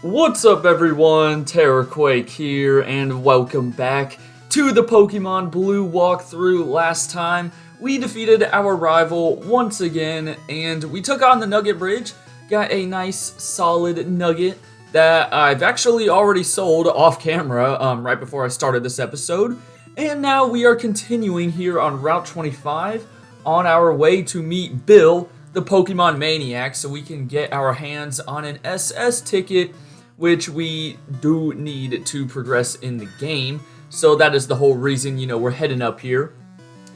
What's up everyone, Terraquake here, and welcome back to the Pokemon Blue walkthrough. Last time, we defeated our rival once again, and we took on the Nugget Bridge, got a nice solid nugget that I've actually already sold off camera right before I started this episode, and now we are continuing here on Route 25 on our way to meet Bill, the Pokemon Maniac, so we can get our hands on an SS ticket, which we do need to progress in the game. So that is the whole reason, we're heading up here.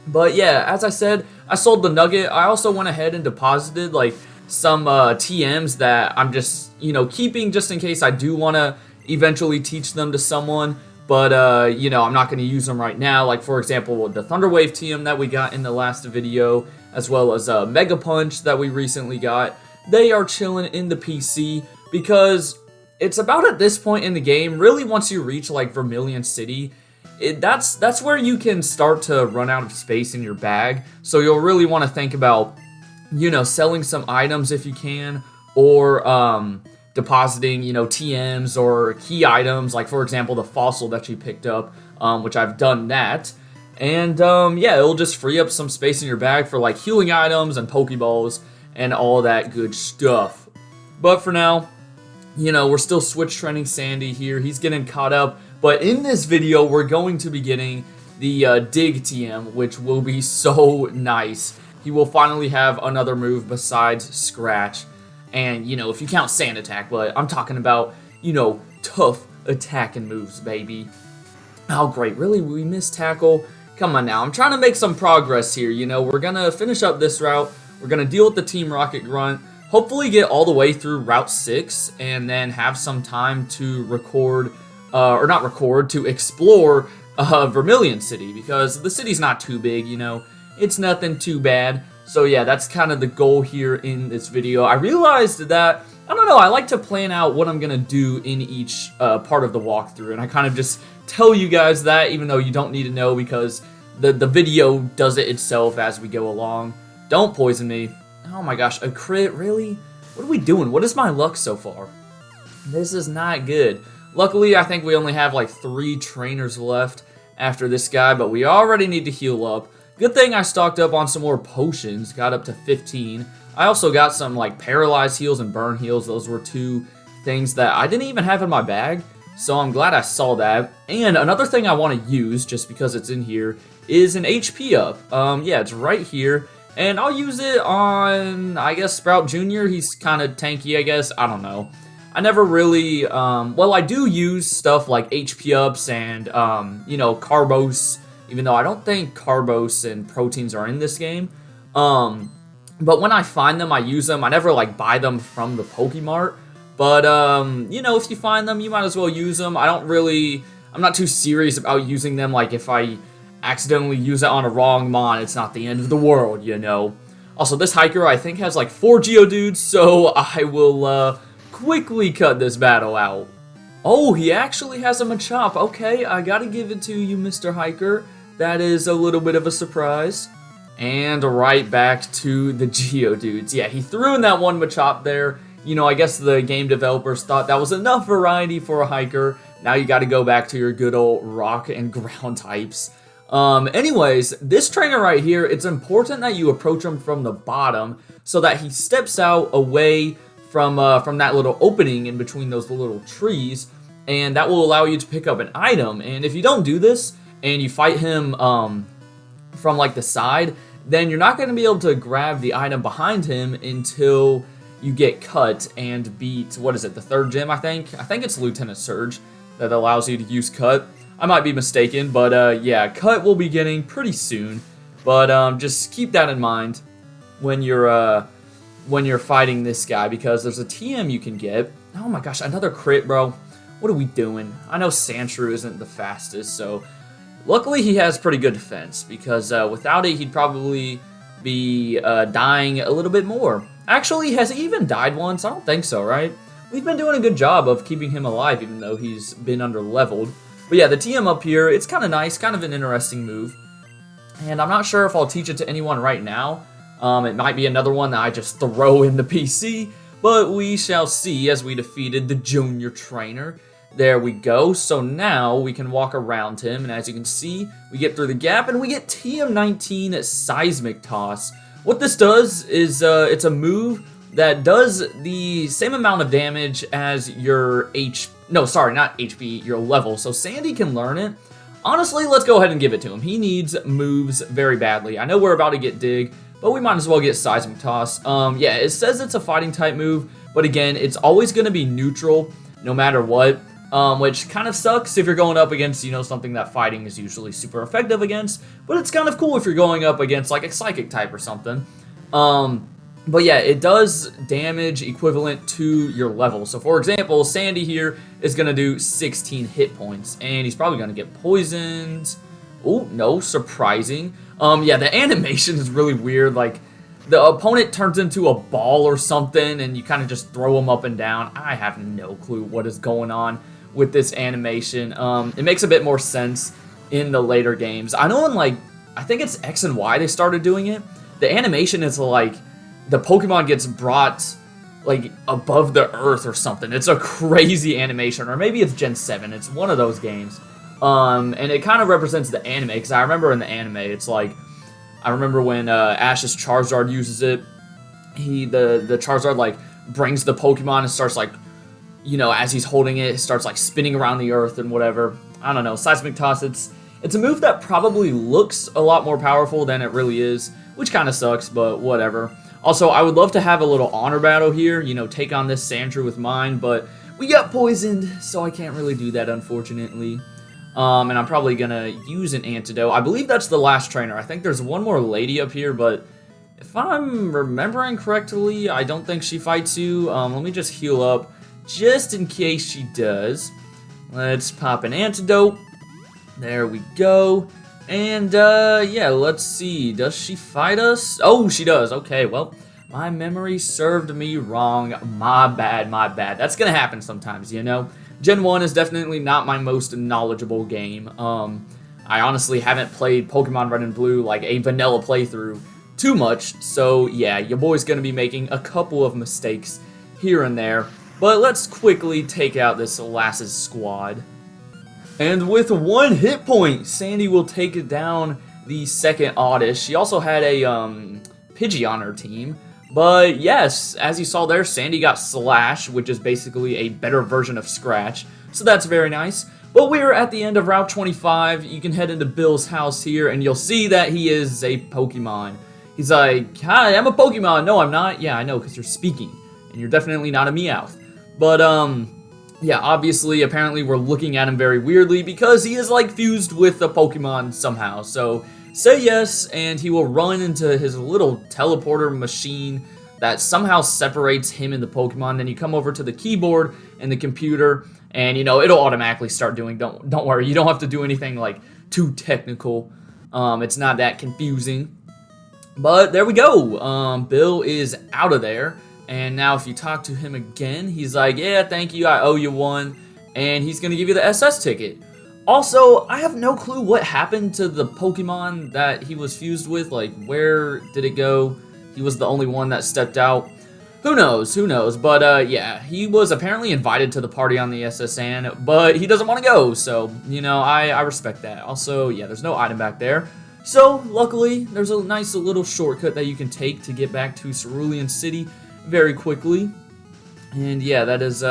But yeah, as I said, I sold the nugget. I also went ahead and deposited like some TMs that I'm just, keeping just in case I do want to eventually teach them to someone. But, I'm not going to use them right now. Like, for example, the Thunder Wave TM that we got in the last video, as well as Mega Punch that we recently got. They are chilling in the PC because it's about at this point in the game, really once you reach like Vermilion City, that's where you can start to run out of space in your bag. So you'll really want to think about, selling some items if you can, or depositing, TMs or key items, like for example the fossil that you picked up, which I've done that. And yeah, it'll just free up some space in your bag for like healing items and Pokeballs and all that good stuff. But for now, we're still switch training Sandy here. He's getting caught up. But in this video, we're going to be getting the Dig TM, which will be so nice. He will finally have another move besides Scratch. And, if you count Sand Attack, but I'm talking about, tough attacking moves, baby. Oh, great. Really? We missed Tackle? Come on now. I'm trying to make some progress here. We're going to finish up this route. We're going to deal with the Team Rocket Grunt. Hopefully get all the way through Route 6 and then have some time to record, to explore Vermilion City, because the city's not too big, it's nothing too bad. So yeah, that's kind of the goal here in this video. I realized that, I don't know, I like to plan out what I'm going to do in each part of the walkthrough, and I kind of just tell you guys that, even though you don't need to know, because the video does it itself as we go along. Don't poison me. Oh my gosh, a crit? Really? What are we doing? What is my luck so far? This is not good. Luckily, I think we only have like 3 trainers left after this guy, but we already need to heal up. Good thing I stocked up on some more potions, got up to 15. I also got some like paralyzed heals and burn heals. Those were 2 things that I didn't even have in my bag, so I'm glad I saw that. And another thing I want to use, just because it's in here, is an HP up. Yeah, it's right here. And I'll use it on, I guess, Sprout Jr. He's kind of tanky, I guess. I don't know. I never really, well, I do use stuff like HP ups and, Carbos, even though I don't think Carbos and Proteins are in this game. But when I find them, I use them. I never, like, buy them from the Pokemart. But, if you find them, you might as well use them. I'm not too serious about using them, like, if I accidentally use it on a wrong mon, it's not the end of the world, Also, this hiker, I think, has like 4 Geodudes, so I will quickly cut this battle out. Oh, he actually has a Machop. Okay, I gotta give it to you, Mr. Hiker. That is a little bit of a surprise. And right back to the Geodudes. Yeah, he threw in that one Machop there. I guess the game developers thought that was enough variety for a hiker. Now you gotta go back to your good old rock and ground types. Anyways, this trainer right here, it's important that you approach him from the bottom so that he steps out away from that little opening in between those little trees, and that will allow you to pick up an item. And if you don't do this and you fight him from like the side, then you're not going to be able to grab the item behind him until you get cut and beat, what is it, the 3rd gym, I think it's Lieutenant Surge that allows you to use cut. I might be mistaken, but yeah, cut will be getting pretty soon. But just keep that in mind when you're fighting this guy, because there's a TM you can get. Oh my gosh, another crit, bro. What are we doing? I know Sandshrew isn't the fastest, so luckily he has pretty good defense, because without it, he'd probably be dying a little bit more. Actually, has he even died once? I don't think so, right? We've been doing a good job of keeping him alive, even though he's been under-leveled. But yeah, the TM up here, it's kind of nice, kind of an interesting move. And I'm not sure if I'll teach it to anyone right now. It might be another one that I just throw in the PC. but we shall see as we defeated the junior trainer. There we go. So now we can walk around him, and as you can see, we get through the gap, and we get TM19 Seismic Toss. What this does is it's a move that does the same amount of damage as your not HP, your level. So Sandy can learn it. Honestly, let's go ahead and give it to him. He needs moves very badly. I know we're about to get Dig, but we might as well get Seismic Toss. Yeah, it says it's a fighting type move, but again, it's always going to be neutral no matter what. Which kind of sucks if you're going up against, you know, something that fighting is usually super effective against, but it's kind of cool if you're going up against, like, a psychic type or something. But yeah, it does damage equivalent to your level. So, for example, Sandy here is going to do 16 hit points, and he's probably going to get poisoned. Oh, no, surprising. Yeah, the animation is really weird, like, the opponent turns into a ball or something, and you kind of just throw him up and down. I have no clue what is going on with this animation. It makes a bit more sense in the later games. I know in, like, I think it's X and Y they started doing it. The animation is like the Pokemon gets brought like above the earth or something. It's a crazy animation, or maybe it's Gen 7. It's one of those games. And it kind of represents the anime, because I remember in the anime, it's like, I remember when Ash's Charizard uses it, the Charizard like brings the Pokemon and starts like, you know, as he's holding it, starts like spinning around the earth and whatever. I don't know, Seismic Toss, it's a move that probably looks a lot more powerful than it really is, which kind of sucks, but whatever. Also, I would love to have a little honor battle here, you know, take on this Sandshrew with mine, but we got poisoned, so I can't really do that, unfortunately. And I'm probably gonna use an antidote. I believe that's the last trainer. I think there's one more lady up here, but if I'm remembering correctly, I don't think she fights you. Let me just heal up, just in case she does. Let's pop an antidote. There we go. And, yeah, let's see. Does she fight us? Oh, she does. Okay, well, my memory served me wrong. My bad, my bad. That's gonna happen sometimes, you know? Gen 1 is definitely not my most knowledgeable game. I honestly haven't played Pokemon Red and Blue, like a vanilla playthrough, too much. So, yeah, your boy's gonna be making a couple of mistakes here and there. But let's quickly take out this Lass's squad. And with 1 hit point, Sandy will take down the second Oddish. She also had a Pidgey on her team. But yes, as you saw there, Sandy got Slash, which is basically a better version of Scratch. So that's very nice. But we're at the end of Route 25. You can head into Bill's house here, and you'll see that he is a Pokemon. He's like, hi, I'm a Pokemon. No, I'm not. Yeah, I know, because you're speaking. And you're definitely not a Meowth. But, yeah, obviously, apparently we're looking at him very weirdly because he is, like, fused with a Pokemon somehow. So, say yes, and he will run into his little teleporter machine that somehow separates him and the Pokemon. Then you come over to the keyboard and the computer, and, you know, it'll automatically start doing, don't worry, you don't have to do anything, like, too technical. It's not that confusing. But there we go. Bill is out of there. And now if you talk to him again, he's like, yeah, thank you, I owe you one. And he's going to give you the SS ticket. Also, I have no clue what happened to the Pokemon that he was fused with. Like, where did it go? He was the only one that stepped out. Who knows? Who knows? But, yeah, he was apparently invited to the party on the SSN, but he doesn't want to go. So, you know, I respect that. Also, yeah, there's no item back there. So, luckily, there's a nice little shortcut that you can take to get back to Vermilion City very quickly. And yeah, that is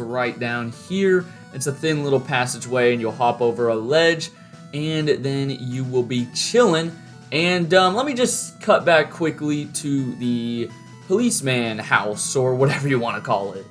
right down here. It's a thin little passageway, and you'll hop over a ledge, and then you will be chilling. And let me just cut back quickly to the policeman house, or whatever you want to call it.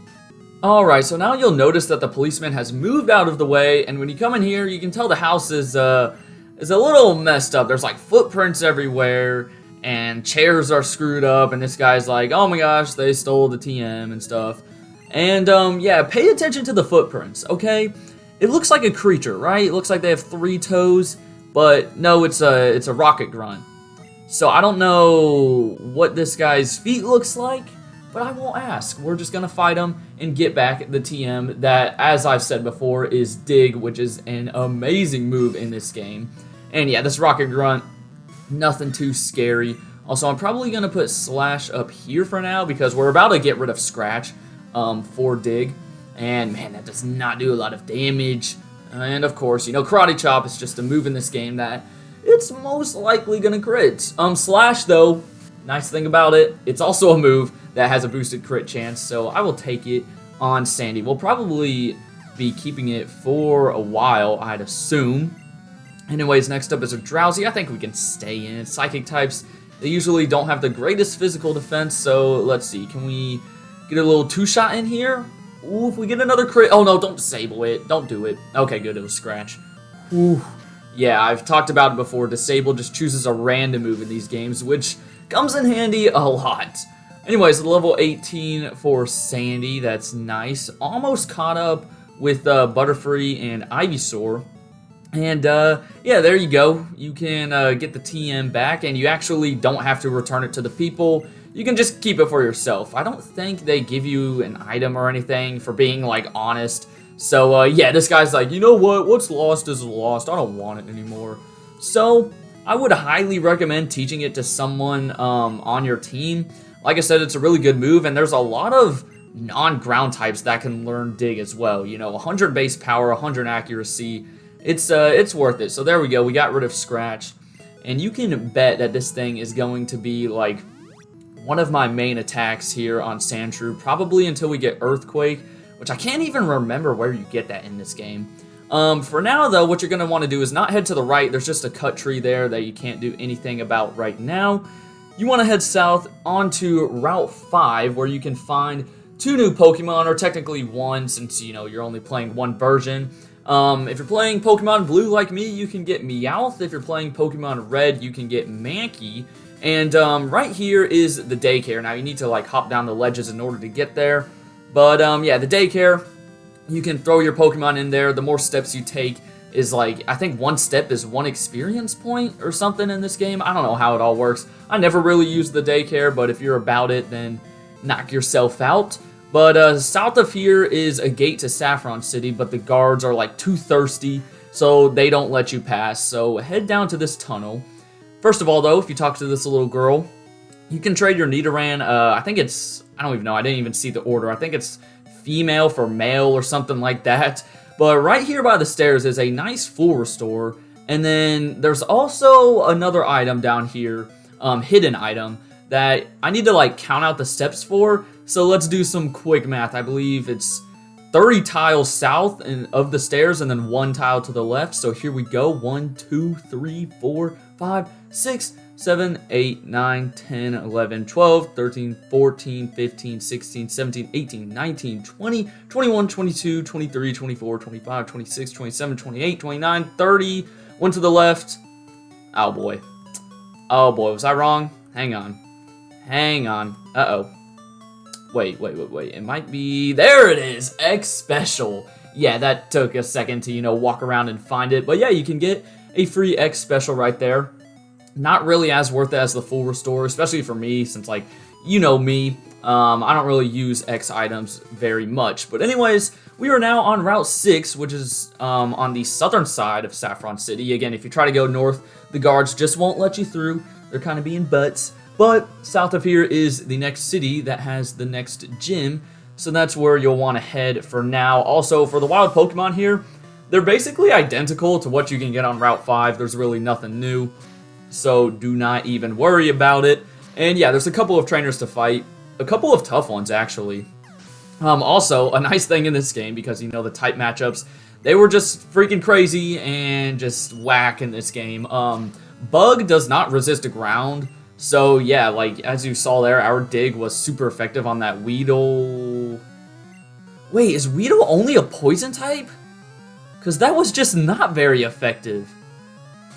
Alright, so now you'll notice that the policeman has moved out of the way, and when you come in here, you can tell the house is a little messed up. There's like footprints everywhere, and chairs are screwed up, and this guy's like, oh my gosh, they stole the TM and stuff. And, yeah, pay attention to the footprints, okay? It looks like a creature, right? It looks like they have 3 toes, but no, it's a rocket grunt. So I don't know what this guy's feet looks like, but I won't ask. We're just gonna fight him and get back the TM that, as I've said before, is Dig, which is an amazing move in this game. And yeah, this rocket grunt, nothing too scary. Also, I'm probably going to put Slash up here for now because we're about to get rid of Scratch for Dig. And, man, that does not do a lot of damage. And, of course, you know, Karate Chop is just a move in this game that it's most likely going to crit. Slash, though, nice thing about it, it's also a move that has a boosted crit chance, so I will take it on Sandy. We'll probably be keeping it for a while, I'd assume. Anyways, next up is a Drowsy. I think we can stay in. Psychic types, they usually don't have the greatest physical defense, so let's see. Can we get a little two-shot in here? Ooh, if we get another crit... Oh, no, don't disable it. Don't do it. Okay, good, it was Scratch. Ooh. Yeah, I've talked about it before. Disable just chooses a random move in these games, which comes in handy a lot. Anyways, level 18 for Sandy. That's nice. Almost caught up with Butterfree and Ivysaur. And, yeah, there you go. You can get the TM back, and you actually don't have to return it to the people. You can just keep it for yourself. I don't think they give you an item or anything for being, like, honest. So, yeah, this guy's like, you know what? What's lost is lost. I don't want it anymore. So, I would highly recommend teaching it to someone on your team. Like I said, it's a really good move, and there's a lot of non-ground types that can learn Dig as well. You know, 100 base power, 100 accuracy. It's worth it. So there we go. We got rid of Scratch. And you can bet that this thing is going to be, like, one of my main attacks here on Sandshrew, probably until we get Earthquake, which I can't even remember where you get that in this game. For now, though, what you're going to want to do is not head to the right. There's just a cut tree there that you can't do anything about right now. You want to head south onto Route 5, where you can find 2 new Pokemon, or technically 1, since, you know, you're only playing 1 version. If you're playing Pokemon Blue like me, you can get Meowth. If you're playing Pokemon Red, you can get Mankey. And right here is the daycare. Now, you need to, like, hop down the ledges in order to get there. But, yeah, the daycare, you can throw your Pokemon in there. The more steps you take is, like, I think 1 step is 1 experience point or something in this game. I don't know how it all works. I never really used the daycare, but if you're about it, then knock yourself out. But south of here is a gate to Saffron City, but the guards are, like, too thirsty, so they don't let you pass. So head down to this tunnel. First of all, though, if you talk to this little girl, you can trade your Nidoran. I think it's... I don't even know. I didn't even see the order. I think it's female for male or something like that. But right here by the stairs is a nice full restore. And then there's also another item down here, hidden item, that I need to, like, count out the steps for. So let's do some quick math. I believe it's 30 tiles south of the stairs and then 1 tile to the left. So here we go. 1, 2, 3, 4, 5, 6, 7, 8, 9, 10, 11, 12, 13, 14, 15, 16, 17, 18, 19, 20, 21, 22, 23, 24, 25, 26, 27, 28, 29, 30. 1 to the left. Oh boy. Oh boy, was I wrong? Hang on. Hang on. Uh-oh. Wait. It might be... There it is! X Special. Yeah, that took a second to, you know, walk around and find it. But yeah, you can get a free X Special right there. Not really as worth it as the full restore, especially for me, since, like, you know me. I don't really use X items very much. But anyways, we are now on Route 6, which is on the southern side of Saffron City. Again, if you try to go north, the guards just won't let you through. They're kind of being butts. But south of here is the next city that has the next gym. So that's where you'll want to head for now. Also, for the wild Pokemon here, they're basically identical to what you can get on Route 5. There's really nothing new. So do not even worry about it. And yeah, there's a couple of trainers to fight. A couple of tough ones, actually. Also, a nice thing in this game, because, you know, the type matchups, they were just freaking crazy and just whack in this game. Bug does not resist ground. So yeah, like, as you saw there, our Dig was super effective on that Weedle. Wait, is Weedle only a poison type? Because that was just not very effective.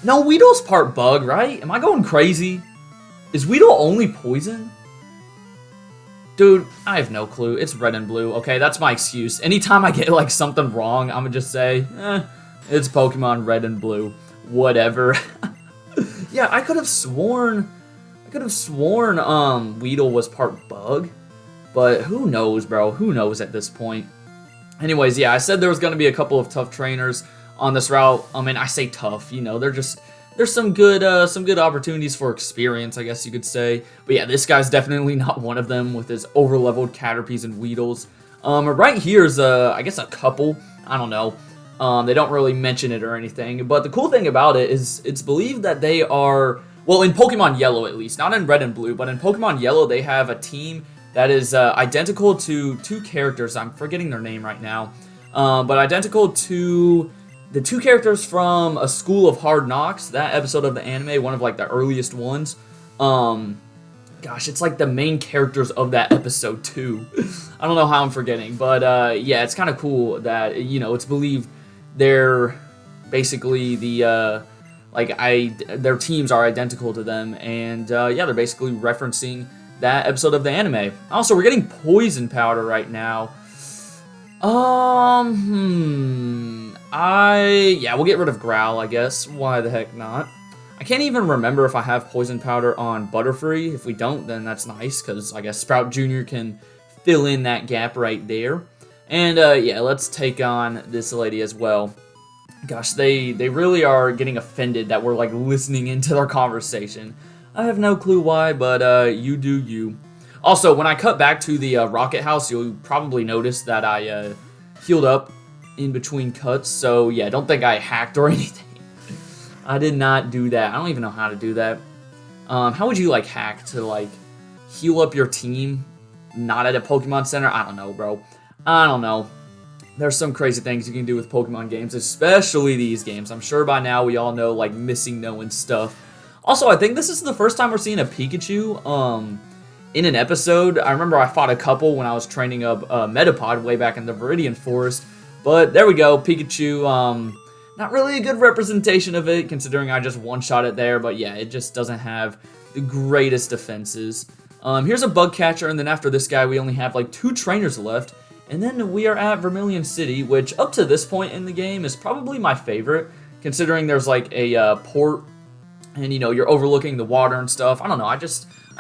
No, Weedle's part bug, right? Am I going crazy? Is Weedle only poison? Dude, I have no clue. It's red and blue. Okay, that's my excuse. Anytime I get, like, something wrong, I'm gonna just say, it's Pokemon red and blue. Whatever. Yeah, I could have sworn Weedle was part bug. But who knows, bro? Who knows at this point? Anyways, yeah, I said there was gonna be a couple of tough trainers on this route. I mean, I say tough, you know, they're there's some good opportunities for experience, I guess you could say. But yeah, this guy's definitely not one of them with his overleveled Caterpies and Weedles. Right here's I guess a couple. I don't know. They don't really mention it or anything. But the cool thing about it is it's believed that they are, well, in Pokemon Yellow at least, not in Red and Blue, but in Pokemon Yellow they have a team that is identical to two characters. I'm forgetting their name right now. But identical to the two characters from A School of Hard Knocks, that episode of the anime, one of like the earliest ones. Gosh, it's like the main characters of that episode too. I don't know how I'm forgetting, but yeah, it's kind of cool that, you know, it's believed they're basically the their teams are identical to them, and yeah, they're basically referencing that episode of the anime. Also, we're getting Poison Powder right now. Yeah, we'll get rid of Growl, I guess. Why the heck not? I can't even remember if I have Poison Powder on Butterfree. If we don't, then that's nice, because I guess Sprout Jr. can fill in that gap right there. And yeah, let's take on this lady as well. Gosh, they really are getting offended that we're like listening into their conversation. I have no clue why, but you do you. Also, when I cut back to the Rocket House, you'll probably notice that I healed up in between cuts. So yeah, don't think I hacked or anything. I did not do that. I don't even know how to do that. How would you like hack to like heal up your team not at a Pokemon Center? I don't know, bro. I don't know. There's some crazy things you can do with Pokemon games, especially these games. I'm sure by now we all know like Missing No and stuff. Also, I think this is the first time we're seeing a Pikachu in an episode. I remember I fought a couple when I was training up Metapod way back in the Viridian Forest. But there we go, Pikachu. Not really a good representation of it, considering I just one-shot it there. But yeah, it just doesn't have the greatest defenses. Here's a bug catcher, and then after this guy, we only have like 2 trainers left. And then we are at Vermilion City, which up to this point in the game is probably my favorite, considering there's like a port, and you know, you're overlooking the water and stuff. I don't know, I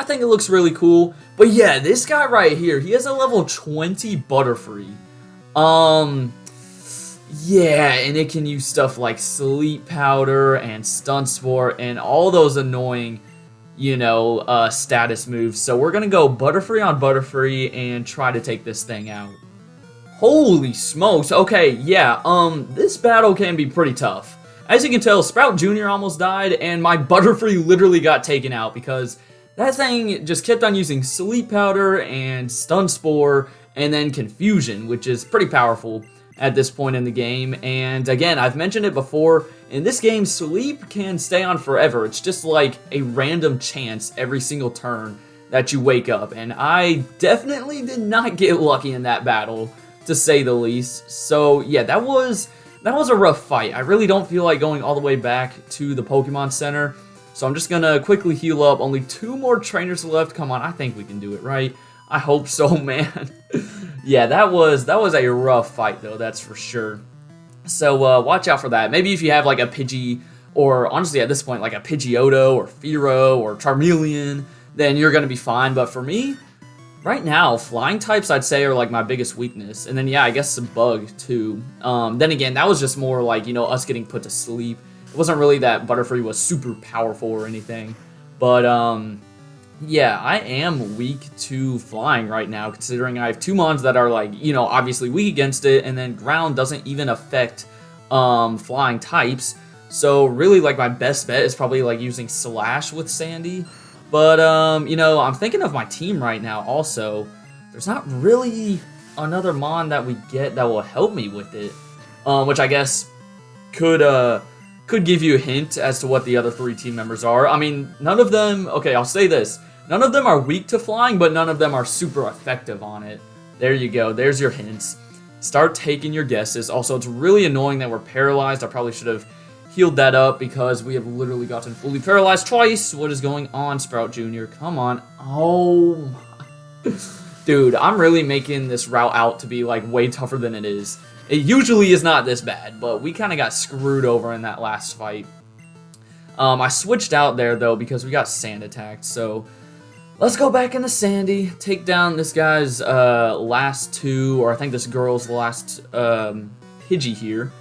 think it looks really cool. But yeah, this guy right here, he has a level 20 Butterfree. Yeah, and it can use stuff like Sleep Powder and Stun Spore and all those annoying, you know, status moves. So we're gonna go Butterfree on Butterfree and try to take this thing out. Holy smokes. Okay, yeah, this battle can be pretty tough. As you can tell, Sprout Jr. almost died, and my Butterfree literally got taken out because that thing just kept on using Sleep Powder and Stun Spore and then Confusion, which is pretty powerful at this point in the game. And again, I've mentioned it before, in this game, Sleep can stay on forever. It's just like a random chance every single turn that you wake up, and I definitely did not get lucky in that battle, to say the least. So yeah, that was a rough fight. I really don't feel like going all the way back to the Pokemon Center, so I'm just gonna quickly heal up. Only 2 more trainers left. Come on, I think we can do it, right? I hope so, man. Yeah, that was a rough fight, though, that's for sure. So watch out for that. Maybe if you have like a Pidgey, or honestly at this point like a Pidgeotto or Fearow or Charmeleon, then you're gonna be fine. But for me, right now, flying types I'd say are like my biggest weakness. And then yeah, I guess some bug too. Then again, that was just more like, you know, us getting put to sleep. It wasn't really that Butterfree was super powerful or anything. But yeah, I am weak to flying right now, considering I have 2 mons that are like, you know, obviously weak against it, and then ground doesn't even affect flying types. So really, like, my best bet is probably like using Slash with Sandy. But you know, I'm thinking of my team right now also. There's not really another mon that we get that will help me with it, which I guess could give you a hint as to what the other 3 team members are. I mean, none of them, okay, I'll say this. None of them are weak to flying, but none of them are super effective on it. There you go. There's your hints. Start taking your guesses. Also, it's really annoying that we're paralyzed. I probably should have healed that up because we have literally gotten fully paralyzed twice. What is going on, Sprout Jr.? Come on. Oh, my. Dude, I'm really making this route out to be, like, way tougher than it is. It usually is not this bad, but we kind of got screwed over in that last fight. I switched out there, though, because we got sand attacked, so let's go back into Sandy, take down this guy's last 2, or I think this girl's last Pidgey here,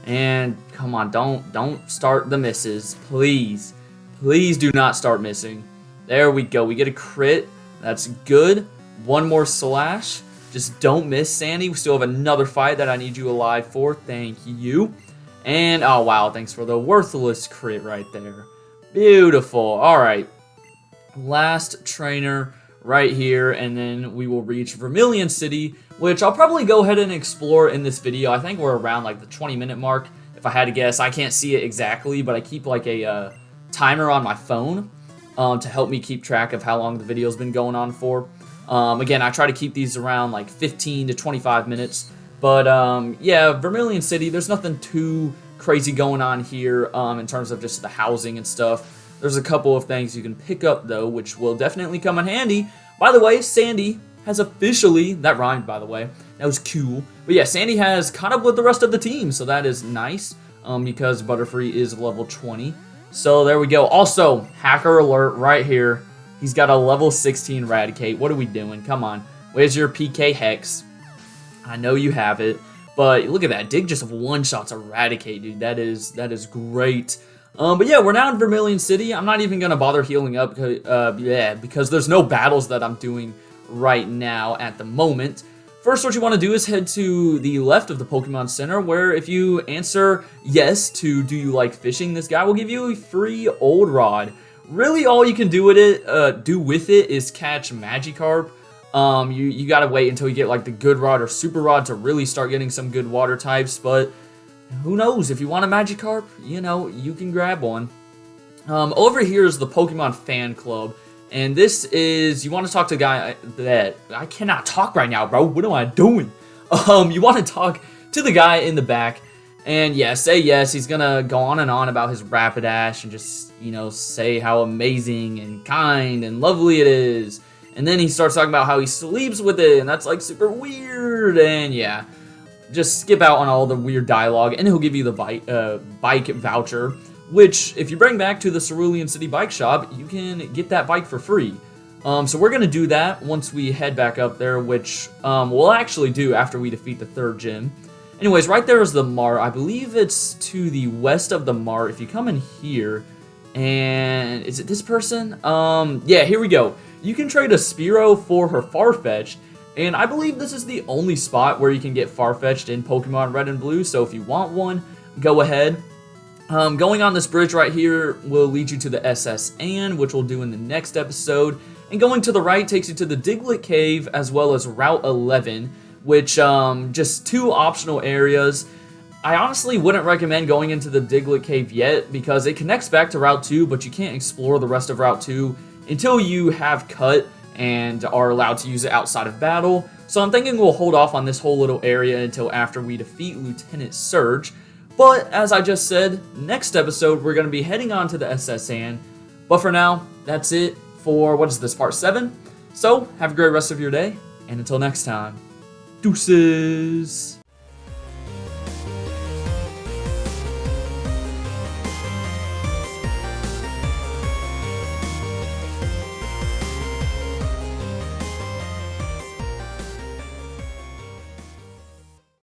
And come on, don't start the misses, please. Please do not start missing. There we go. We get a crit. That's good. One more slash. Just don't miss, Sandy. We still have another fight that I need you alive for. Thank you. And, oh, wow. Thanks for the worthless crit right there. Beautiful. All right. Last trainer right here, and then we will reach Vermilion City, which I'll probably go ahead and explore in this video. I think we're around like the 20-minute mark, if I had to guess. I can't see it exactly, but I keep like a timer on my phone to help me keep track of how long the video's been going on for. Again, I try to keep these around like 15 to 25 minutes. But yeah, Vermilion City, there's nothing too crazy going on here in terms of just the housing and stuff. There's a couple of things you can pick up, though, which will definitely come in handy. By the way, Sandy has officially, that rhymed, by the way, that was cool. But yeah, Sandy has caught up with the rest of the team, so that is nice because Butterfree is level 20. So there we go. Also, hacker alert right here. He's got a level 16 Raticate. What are we doing? Come on. Where's your PK Hex? I know you have it, but look at that. Dig just one-shots Eradicate, dude. That is great. But yeah, we're now in Vermilion City. I'm not even going to bother healing up because there's no battles that I'm doing right now at the moment. First, what you want to do is head to the left of the Pokemon Center, where if you answer yes to do you like fishing, this guy will give you a free Old Rod. Really, all you can do with it is catch Magikarp. You gotta wait until you get like the Good Rod or Super Rod to really start getting some good water types, but who knows, if you want a Magikarp, you know, you can grab one. Over here is the Pokemon Fan Club, and this is, you want to talk to a guy that, I cannot talk right now, bro, what am I doing? You want to talk to the guy in the back, and yeah, say yes. He's gonna go on and on about his Rapidash and just, you know, say how amazing and kind and lovely it is. And then he starts talking about how he sleeps with it, and that's like super weird, and yeah. Just skip out on all the weird dialogue, and he'll give you the bike voucher, which, if you bring back to the Cerulean City Bike Shop, you can get that bike for free. So we're going to do that once we head back up there, which we'll actually do after we defeat the third gym. Anyways, right there is the mart. I believe it's to the west of the mart. If you come in here, and is it this person? Yeah, here we go. You can trade a Spearow for her Farfetch'd. And I believe this is the only spot where you can get Farfetch'd in Pokemon Red and Blue, so if you want one, go ahead. Going on this bridge right here will lead you to the SS Anne, which we'll do in the next episode. And going to the right takes you to the Diglett Cave, as well as Route 11, which, just two optional areas. I honestly wouldn't recommend going into the Diglett Cave yet, because it connects back to Route 2, but you can't explore the rest of Route 2 until you have cut and are allowed to use it outside of battle. So I'm thinking we'll hold off on this whole little area until after we defeat Lieutenant Surge. But as I just said, next episode we're going to be heading on to the SS Anne. But for now, that's it for, what is this, part 7? So, have a great rest of your day, and until next time, deuces!